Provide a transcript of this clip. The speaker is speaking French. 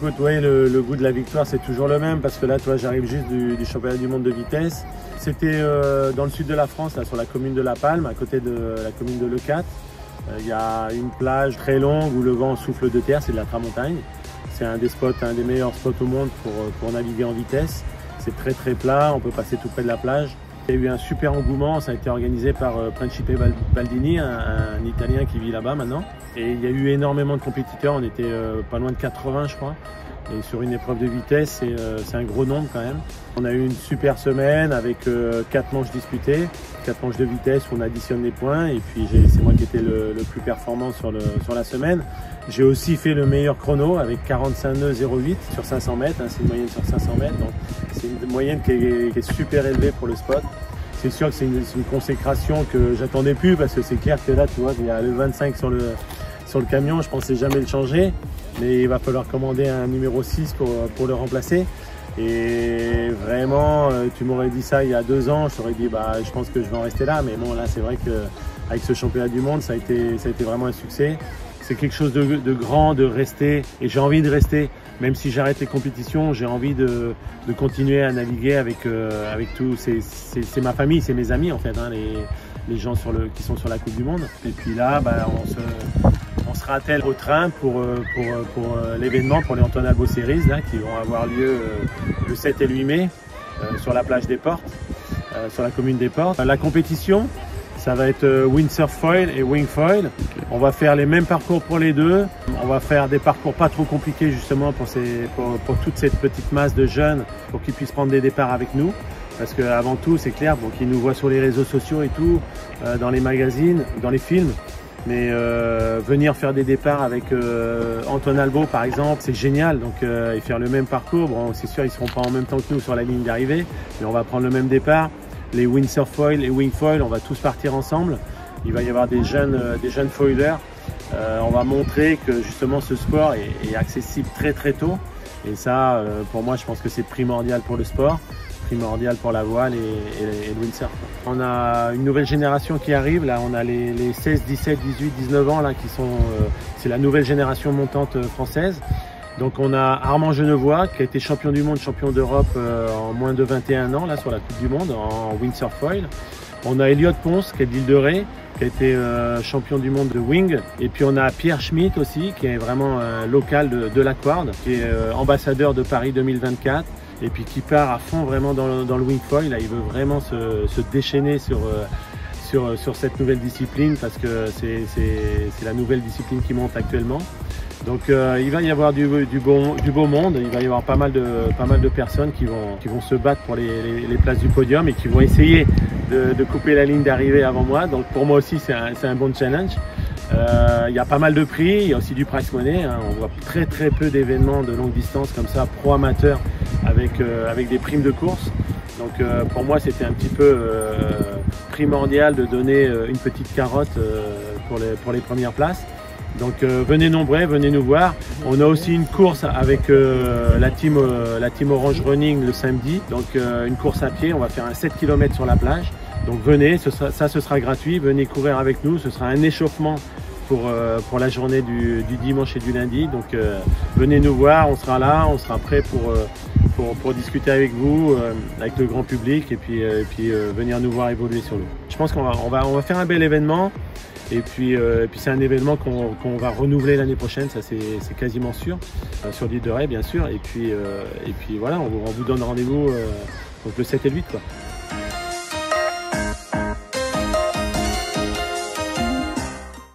Écoute, ouais, le goût de la victoire, c'est toujours le même parce que là, toi, j'arrive juste du championnat du monde de vitesse. C'était dans le sud de la France, là, sur la commune de La Palme, à côté de la commune de Leucate. Il y a une plage très longue où le vent souffle de terre, c'est de la tramontagne. C'est un des meilleurs spots au monde pour naviguer en vitesse. C'est très très plat, on peut passer tout près de la plage. Il y a eu un super engouement, ça a été organisé par Principe Baldini, un Italien qui vit là-bas maintenant. Et il y a eu énormément de compétiteurs, on était pas loin de 80 je crois. Et sur une épreuve de vitesse, c'est un gros nombre quand même. On a eu une super semaine avec 4 manches disputées, 4 manches de vitesse où on additionne les points. Et puis c'est moi qui étais le plus performant sur la semaine. J'ai aussi fait le meilleur chrono avec 45 nœuds 0,8 sur 500 mètres. Hein, c'est une moyenne sur 500 mètres. Donc c'est une moyenne qui est super élevée pour le spot. C'est sûr que c'est une consécration que j'attendais plus parce que c'est clair que là, tu vois, il y a le 25 sur le camion. Je pensais jamais le changer. Mais il va falloir commander un numéro 6 pour le remplacer. Et vraiment, tu m'aurais dit ça il y a 2 ans, je t'aurais dit bah, je pense que je vais en rester là. Mais bon, là, c'est vrai qu'avec ce championnat du monde, ça a été vraiment un succès. C'est quelque chose de grand, de rester. Et j'ai envie de rester. Même si j'arrête les compétitions, j'ai envie de continuer à naviguer avec tout. C'est ma famille, c'est mes amis en fait, hein, les gens qui sont sur la Coupe du Monde. Et puis là, bah, on se rattelle au train pour l'événement, pour les Antoine Albo Series là, qui vont avoir lieu le 7 et le 8 mai sur la plage des Portes, sur la commune des Portes. La compétition, ça va être windsurf foil et wing foil. Okay. On va faire les mêmes parcours pour les deux. On va faire des parcours pas trop compliqués justement pour toute cette petite masse de jeunes pour qu'ils puissent prendre des départs avec nous. Parce qu'avant tout, c'est clair, bon, qu'ils nous voient sur les réseaux sociaux et tout, dans les magazines, dans les films. Mais venir faire des départs avec Antoine Albo par exemple, c'est génial. Donc et faire le même parcours, bon, c'est sûr ils ne seront pas en même temps que nous sur la ligne d'arrivée, mais on va prendre le même départ. Les windsurf foil et wing foil, on va tous partir ensemble. Il va y avoir des jeunes foilers. On va montrer que justement ce sport est accessible très très tôt. Et ça, pour moi, je pense que c'est primordial pour le sport, primordial pour la voile et le windsurf. On a une nouvelle génération qui arrive. Là, on a les 16, 17, 18, 19 ans là qui sont. C'est la nouvelle génération montante française. Donc on a Armand Genevois qui a été champion du monde, champion d'Europe en moins de 21 ans là sur la Coupe du Monde en windsurf foil. On a Elliot Ponce qui est de l'île de Ré, qui a été champion du monde de wing. Et puis on a Pierre Schmitt aussi qui est vraiment local de l'Aquard, qui est ambassadeur de Paris 2024 et puis qui part à fond vraiment dans le wing foil. Là, il veut vraiment se déchaîner sur cette nouvelle discipline parce que c'est la nouvelle discipline qui monte actuellement. Donc il va y avoir du beau monde, il va y avoir pas mal de personnes qui vont se battre pour les places du podium et qui vont essayer de couper la ligne d'arrivée avant moi. Donc pour moi aussi c'est un bon challenge. Il y a pas mal de prix, il y a aussi du prize money, hein. On voit très très peu d'événements de longue distance comme ça, pro amateur avec des primes de course. Donc pour moi c'était un petit peu primordial de donner une petite carotte pour les premières places. Donc venez nombreux, venez nous voir. On a aussi une course avec la team Orange Running le samedi. Donc une course à pied, on va faire un 7 km sur la plage. Donc venez, ce sera gratuit, venez courir avec nous. Ce sera un échauffement pour la journée du dimanche et du lundi. Donc venez nous voir, on sera là, on sera prêt pour discuter avec vous, avec le grand public et puis venir nous voir évoluer sur l'eau. Je pense qu'on va faire un bel événement. Et puis c'est un événement qu'on va renouveler l'année prochaine, ça c'est quasiment sûr, sur l'île de Ré bien sûr. Et puis voilà, on vous donne rendez-vous donc le 7 et le 8 quoi.